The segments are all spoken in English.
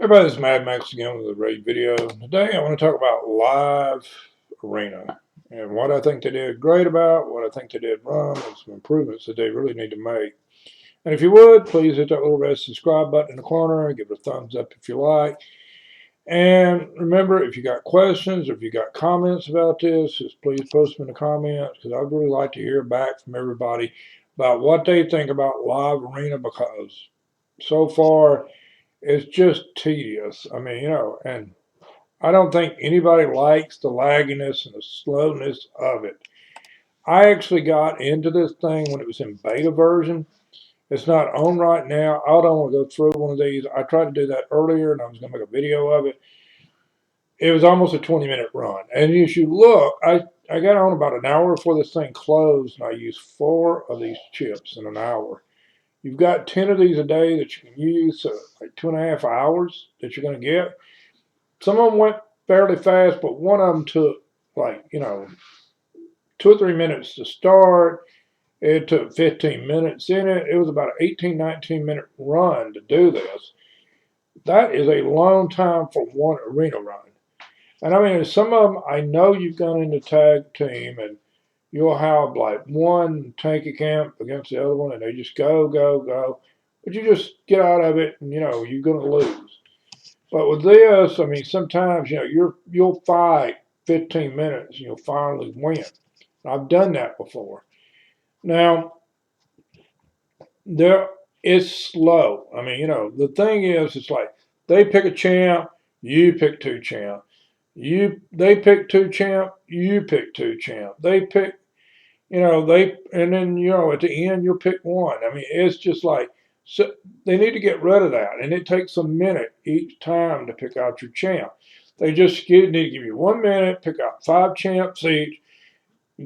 Everybody, this is Madmaxed again with a great video. Today I want to talk about Live Arena and what I think they did great about, what I think they did wrong, and some improvements that they really need to make. And if you would, please hit that little red subscribe button in the corner and give it a thumbs up if you like. And remember, if you got questions or if you got comments about this, just please post them in the comments because I'd really like to hear back from everybody about what they think about Live Arena because so far it's just tedious. I mean, and I don't think anybody likes the lagginess and the slowness of it. I actually got into this thing when it was in beta version. It's not on right now. I don't want to go through one of these. I tried to do that earlier and I was going to make a video of it. It was almost a 20-minute run. And as you look, I got on about an hour before this thing closed and I used 4 of these chips in an hour. You've got 10 of these a day that you can use, so like 2.5 hours that you're going to get. Some of them went fairly fast, but one of them took like, 2 or 3 minutes to start. It took 15 minutes in it. It was about an 18, 19-minute run to do this. That is a long time for one arena run. And I mean, some of them, I know you've gone into tag team and you'll have like one tanky camp against the other one and they just go, go, go. But you just get out of it and, you're going to lose. But with this, I mean, sometimes, you'll fight 15 minutes and you'll finally win. I've done that before. Now, it's slow. I mean, the thing is, it's like they pick a champ, you pick 2 champ. They pick 2 champ, you pick 2 champ. They pick, and then, at the end, you'll pick one. I mean, it's just like, so they need to get rid of that. And it takes a minute each time to pick out your champ. They just need to give you 1 minute, pick out 5 champs each,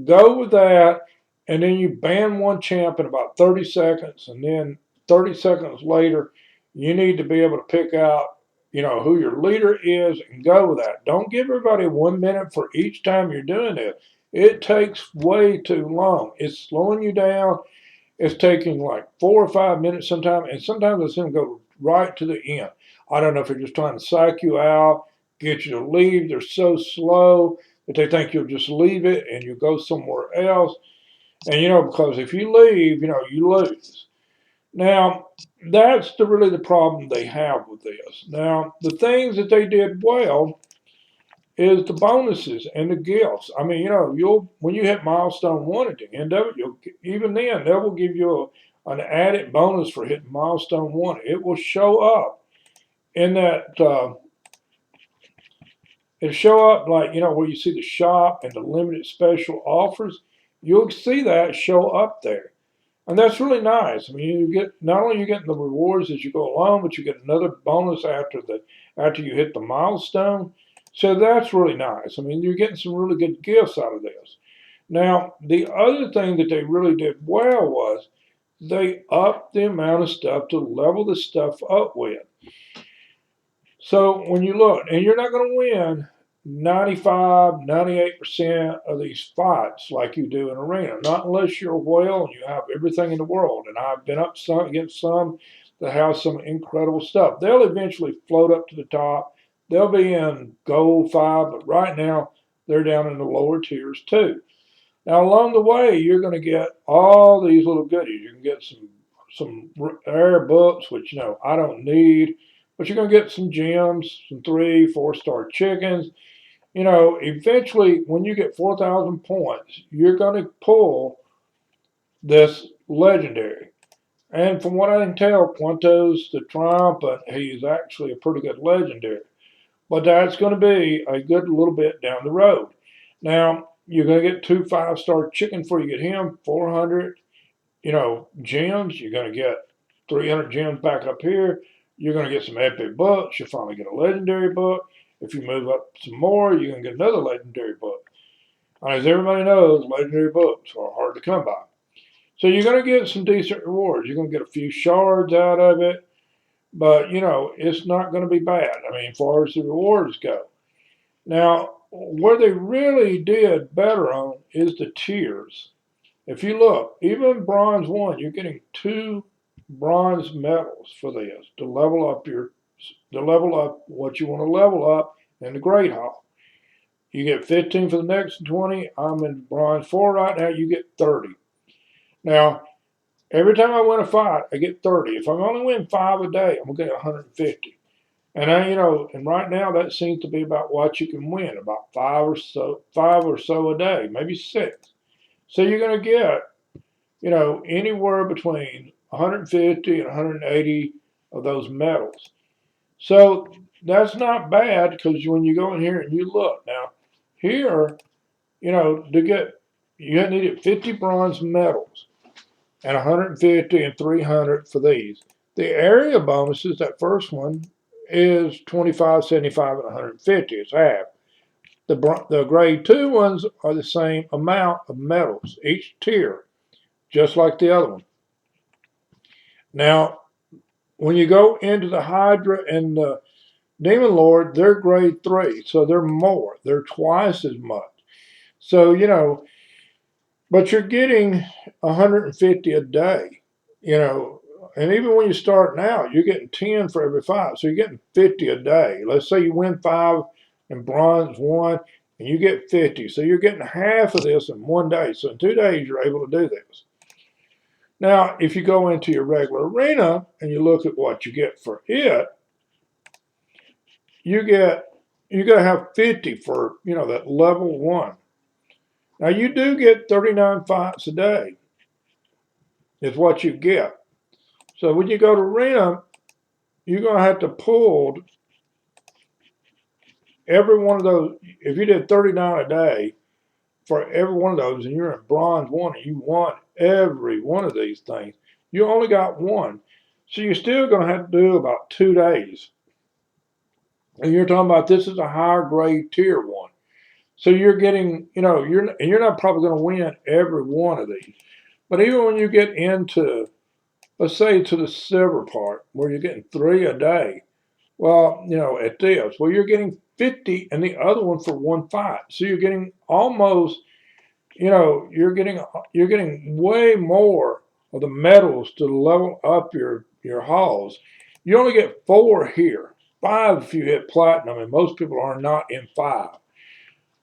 go with that, and then you ban one champ in about 30 seconds. And then 30 seconds later, you need to be able to pick out, who your leader is and go with that. Don't give everybody 1 minute for each time you're doing this. It takes way too long. It's slowing you down. It's taking like 4 or 5 minutes sometimes, and sometimes it's going to go right to the end. I don't know if they're just trying to psych you out, get you to leave. They're so slow that they think you'll just leave it and you go somewhere else. And, because if you leave, you lose. Now, that's really the problem they have with this. Now, the things that they did well is the bonuses and the gifts. I mean, when you hit milestone 1 at the end of it, even then they will give you an added bonus for hitting milestone 1. It will show up in that. It'll show up like where you see the shop and the limited special offers. You'll see that show up there, and that's really nice. I mean, you get not only you getting the rewards as you go along, but you get another bonus after you hit the milestone. So that's really nice. I mean, you're getting some really good gifts out of this. Now, the other thing that they really did well was they upped the amount of stuff to level the stuff up with. So when you look, and you're not going to win 95, 98% of these fights like you do in arena, not unless you're well and you have everything in the world. And I've been up against some that have some incredible stuff. They'll eventually float up to the top. They'll be in gold 5, but right now they're down in the lower tiers too. Now along the way, you're going to get all these little goodies. You can get some rare books, which I don't need, but you're going to get some gems, some 3, 4-star chickens. Eventually, when you get 4,000 points, you're going to pull this legendary. And from what I can tell, Quintos the Triumphant, he's actually a pretty good legendary. But that's going to be a good little bit down the road. Now, you're going to get 2 5-star chicken before you get him, 400, gems. You're going to get 300 gems back up here. You're going to get some epic books. You'll finally get a legendary book. If you move up some more, you're going to get another legendary book. And as everybody knows, legendary books are hard to come by. So you're going to get some decent rewards. You're going to get a few shards out of it. But, it's not going to be bad. I mean, as far as the rewards go. Now, where they really did better on is the tiers. If you look, even bronze 1, you're getting 2 bronze medals for this to level up your to level up what you want to level up in the Great Hall. You get 15 for the next 20. I'm in bronze 4 right now. You get 30. Now, every time I win a fight, I get 30. If I only win 5 a day, I'm going to get 150. And and right now that seems to be about what you can win, about 5 or so a day, maybe 6. So you're going to get, anywhere between 150 and 180 of those medals. So that's not bad because when you go in here and you look now, here, you needed 50 bronze medals and 150 and 300 for these. The area bonuses, that first one, is 25, 75, and 150. It's half. The grade 2 ones are the same amount of medals, each tier, just like the other one. Now, when you go into the Hydra and the Demon Lord, they're grade 3, so they're more. They're twice as much. So, but you're getting 150 a day, and even when you start now, you're getting 10 for every 5. So you're getting 50 a day. Let's say you win 5 and bronze 1, and you get 50. So you're getting half of this in one day. So in 2 days, you're able to do this. Now, if you go into your regular arena and you look at what you get for it, you got to have 50 for, that level 1. Now, you do get 39 fights a day is what you get. So when you go to arena, you're going to have to pull every one of those. If you did 39 a day for every one of those, and you're in bronze 1 and you won every one of these things, you only got 1. So you're still going to have to do about 2 days. And you're talking about this is a higher grade tier 1. So you're getting, you're not probably going to win every one of these. But even when you get into, let's say, to the silver part, where you're getting 3 a day, well, at this, well, you're getting 50 and the other one for 1 fight. So you're getting almost, you're getting way more of the medals to level up your halls. You only get 4 here, 5 if you hit platinum, and most people are not in 5.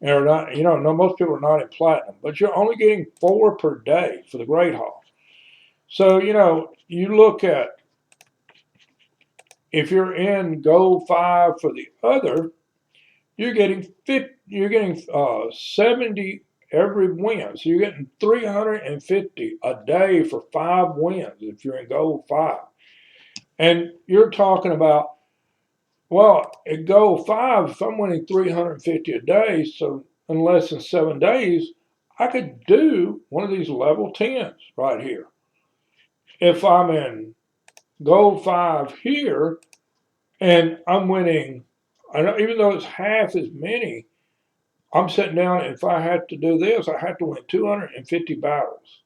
Or not, no, most people are not in platinum, but you're only getting 4 per day for the Great Hall. So, you look at, if you're in gold 5 for the other, you're getting 70 every win. So you're getting 350 a day for 5 wins if you're in gold 5. And you're talking about, well, at gold 5, if I'm winning 350 a day, so in less than 7 days, I could do one of these level 10s right here. If I'm in gold 5 here and I'm winning, even though it's half as many, I'm sitting down, and if I had to do this, I had to win 250 battles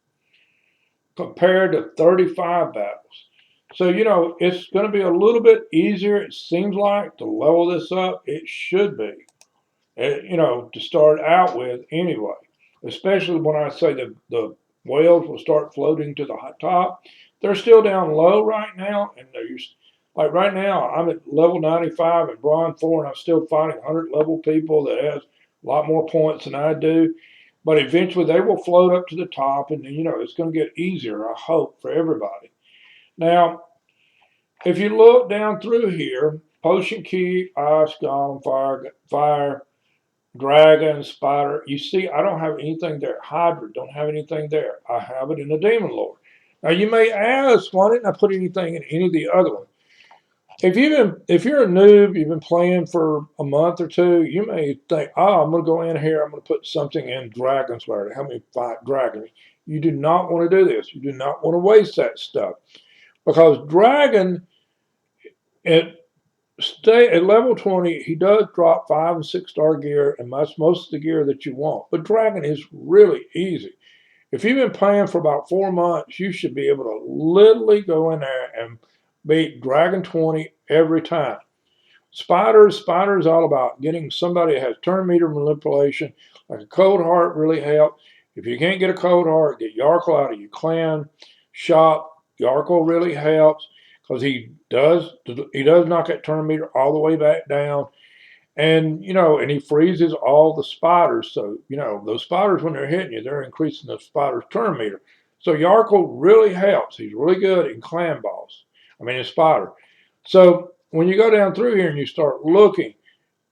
compared to 35 battles. So, it's going to be a little bit easier, it seems like, to level this up. It should be, to start out with anyway, especially when I say the whales will start floating to the top. They're still down low right now, and like right now, I'm at level 95 in bronze 4, and I'm still fighting 100 level people that has a lot more points than I do. But eventually they will float up to the top, and then, it's going to get easier, I hope, for everybody. Now, if you look down through here, potion key, ice, golem, fire, dragon, spider, you see I don't have anything there. Hydra, don't have anything there. I have it in the Demon Lord. Now you may ask, why didn't I put anything in any of the other ones? If you're a noob, you've been playing for a month or 2, you may think, I'm going to go in here, I'm going to put something in Dragon Slayer to help me fight dragons. You do not want to do this. You do not want to waste that stuff. Because Dragon, at level 20, he does drop 5 and 6 star gear, and most of the gear that you want. But Dragon is really easy. If you've been playing for about 4 months, you should be able to literally go in there and beat Dragon 20 every time. Spiders is all about getting somebody that has turn meter manipulation. Like a cold heart really helps. If you can't get a cold heart, get Yarkle out of your clan shop. Yarkle really helps. because he does knock that turn meter all the way back down. And, and he freezes all the spiders. So, those spiders, when they're hitting you, they're increasing the spider's turn meter. So Yarkle really helps. He's really good in clam balls. In spider. So when you go down through here and you start looking,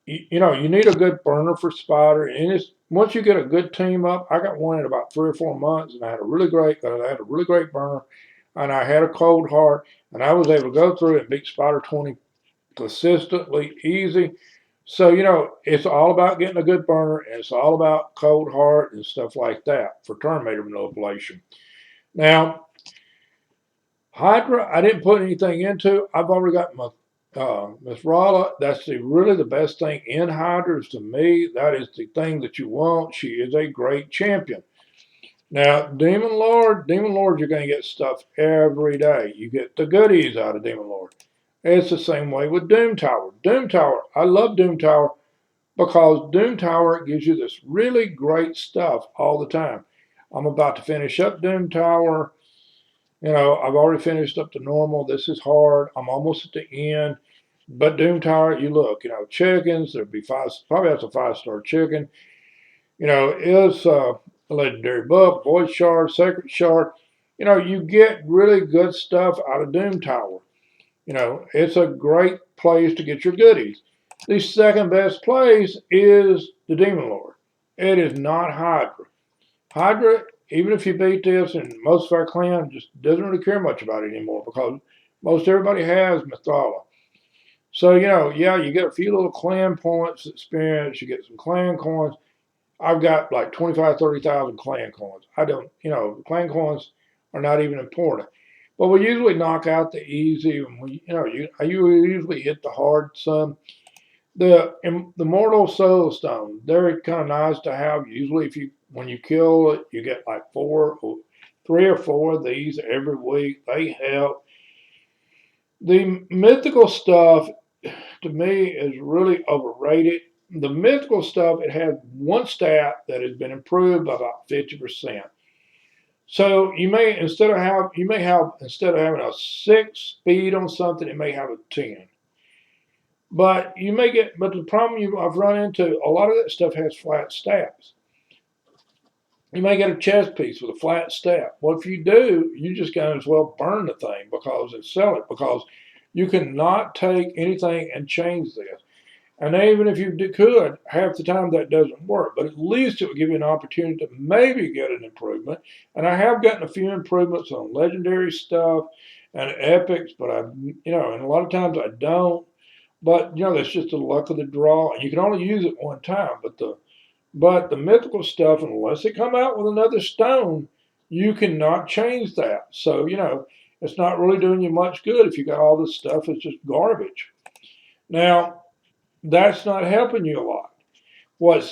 you need a good burner for spider. And once you get a good team up, I got one in about 3 or 4 months, and I had a really great burner, and I had a cold heart, and I was able to go through it and beat spider 20 consistently, easy. So, it's all about getting a good burner, and it's all about cold heart and stuff like that for turn meter manipulation. Now, Hydra, I didn't put anything into. I've already got my Miss Rolla. That's really the best thing in Hydras to me. That is the thing that you want. She is a great champion. Now, Demon Lord, you're going to get stuff every day. You get the goodies out of Demon Lord. It's the same way with Doom Tower. Doom Tower, I love Doom Tower because Doom Tower gives you this really great stuff all the time. I'm about to finish up Doom Tower. I've already finished up the normal. This is hard. I'm almost at the end. But Doom Tower, you look, chickens, there'd be probably that's a 5-star chicken. Is a legendary book, voice shard, sacred shard. You get really good stuff out of Doom Tower. It's a great place to get your goodies. The second best place is the Demon Lord. It is not Hydra. Hydra, even if you beat this, and most of our clan just doesn't really care much about it anymore because most everybody has Mithrala. So, yeah, you get a few little clan points experience, you get some clan coins. I've got like 25, 30,000 clan coins. I don't, clan coins are not even important. But we usually knock out the easy, and you usually hit the hard some. The mortal soul stone, they're kind of nice to have. Usually, when you kill it, you get like 3 or 4 of these every week. They help. The mythical stuff, to me, is really overrated. The mythical stuff, it has one stat that has been improved by about 50%. So instead of having a 6 speed on something, it may have a 10. But the problem I've run into, a lot of that stuff has flat stats. You may get a chest piece with a flat stat. Well, if you do, you just got as well burn the thing and sell it because you cannot take anything and change this. And even if you could, half the time that doesn't work. But at least it would give you an opportunity to maybe get an improvement. And I have gotten a few improvements on legendary stuff and epics, but and a lot of times I don't. But that's just the luck of the draw. And you can only use it one time. But the mythical stuff, unless they come out with another stone, you cannot change that. So it's not really doing you much good if you got all this stuff. It's just garbage. Now, that's not helping you a lot.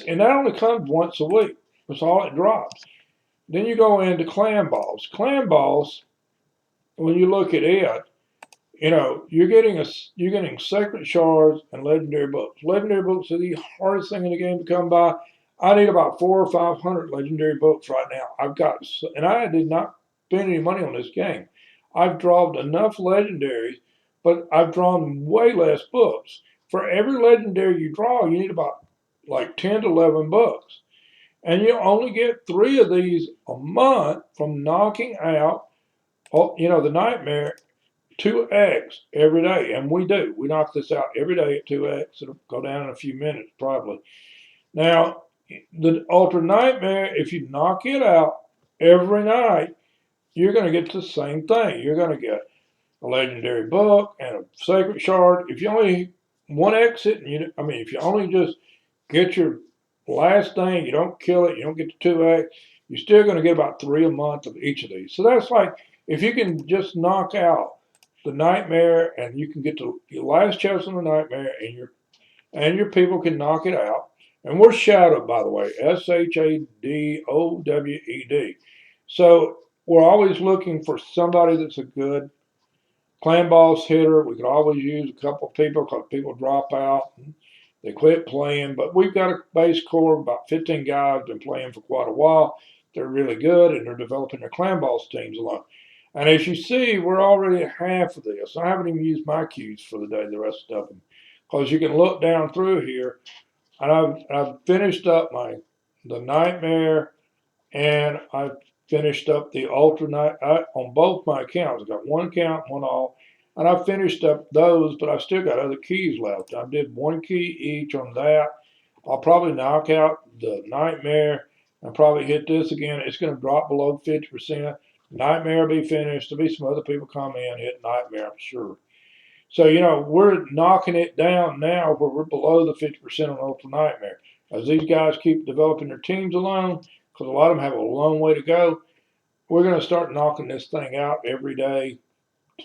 And that only comes once a week. That's all it drops. Then you go into clan balls. Clan balls, when you look at it, you're getting sacred shards and legendary books. Legendary books are the hardest thing in the game to come by. I need about 400 or 500 legendary books right now. And I did not spend any money on this game. I've drawn enough legendaries, but I've drawn way less books. For every legendary you draw, you need about like 10 to 11 books. And you only get 3 of these a month from knocking out, the nightmare 2x every day. And we do. We knock this out every day at 2x. It'll go down in a few minutes, probably. Now, the Ultra Nightmare, if you knock it out every night, you're going to get the same thing. You're going to get a legendary book and a sacred shard. If you only one exit, if you only just get your last thing, you don't kill it, you don't get the 2x, you're still going to get about 3 a month of each of these. So that's like, if you can just knock out the nightmare and you can get to your last chest on the nightmare and your people can knock it out. And we're shadowed, by the way, Shadowed. So we're always looking for somebody that's a good clan boss hitter. We could always use a couple of people because people drop out and they quit playing. But we've got a base core of about 15 guys been playing for quite a while. They're really good and they're developing their clan boss teams along. And as you see, we're already at half of this. I haven't even used my cues for the day, the rest of them. Because you can look down through here, and I've finished up the Nightmare, and I finished up the Ultra Night on both my accounts. I got one account, one all, and I finished up those, but I still got other keys left. I did one key each on that. I'll probably knock out the Nightmare and probably hit this again. It's going to drop below 50%. Nightmare will be finished. There'll be some other people come in, hit Nightmare, I'm sure. So, we're knocking it down now where we're below the 50% on Ultra Nightmare. As these guys keep developing their teams alone, because a lot of them have a long way to go, we're going to start knocking this thing out every day,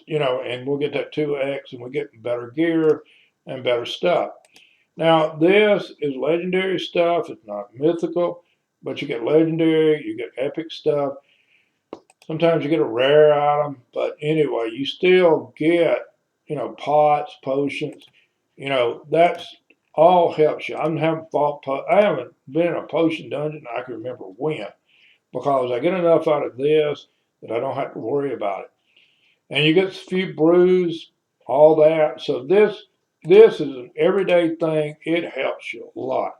and we'll get that 2x and we'll get better gear and better stuff. Now, this is legendary stuff. It's not mythical, but you get legendary, you get epic stuff. Sometimes you get a rare item, but anyway, you still get, pots, potions. That's all helps you. I haven't been in a potion dungeon I can remember when, because I get enough out of this that I don't have to worry about it. And you get a few brews, all that. So this is an everyday thing. It helps you a lot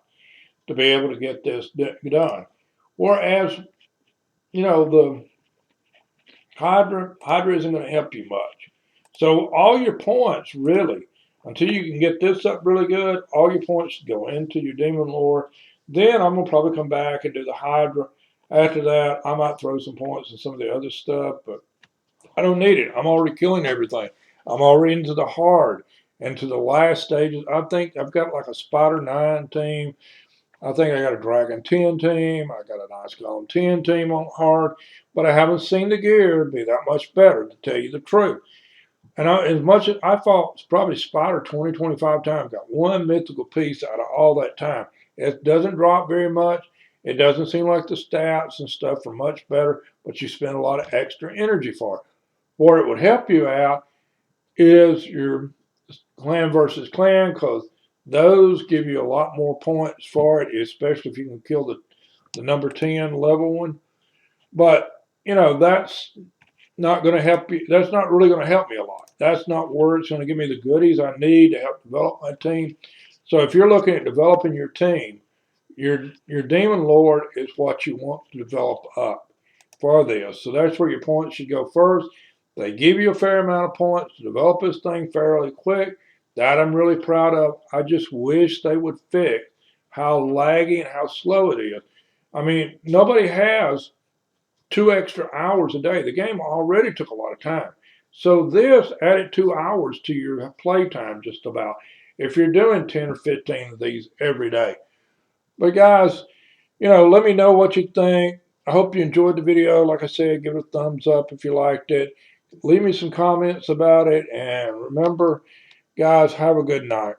to be able to get this done. Whereas, the Hydra isn't going to help you much. So all your points really, until you can get this up really good, all your points go into your demon lore. Then I'm gonna probably come back and do the Hydra. After that, I might throw some points in some of the other stuff, but I don't need it. I'm already killing everything. I'm already into the hard, into the last stages. I think I've got like a Spider 9 team. I think I got a Dragon 10 team. I got an Ice Golem 10 team on hard, but I haven't seen the gear be that much better, to tell you the truth. And as much as I fought probably Spider 20, 25 times, got one mythical piece out of all that time. It doesn't drop very much. It doesn't seem like the stats and stuff are much better, but you spend a lot of extra energy for it. Where it would help you out is your clan versus clan, because those give you a lot more points for it, especially if you can kill the number 10 level one. But, that's not going to help you. That's not really going to help me a lot. That's not where it's going to give me the goodies I need to help develop my team. So if you're looking at developing your team, your demon lord is what you want to develop up for this. So that's where your points should go first. They give you a fair amount of points to develop this thing fairly quick. That I'm really proud of. I just wish they would fix how laggy and how slow it is. I mean, nobody has 2 extra hours a day. The game already took a lot of time. So this added 2 hours to your play time just about, if you're doing 10 or 15 of these every day. But guys, let me know what you think. I hope you enjoyed the video. Like I said, give it a thumbs up if you liked it. Leave me some comments about it. And remember, guys, have a good night.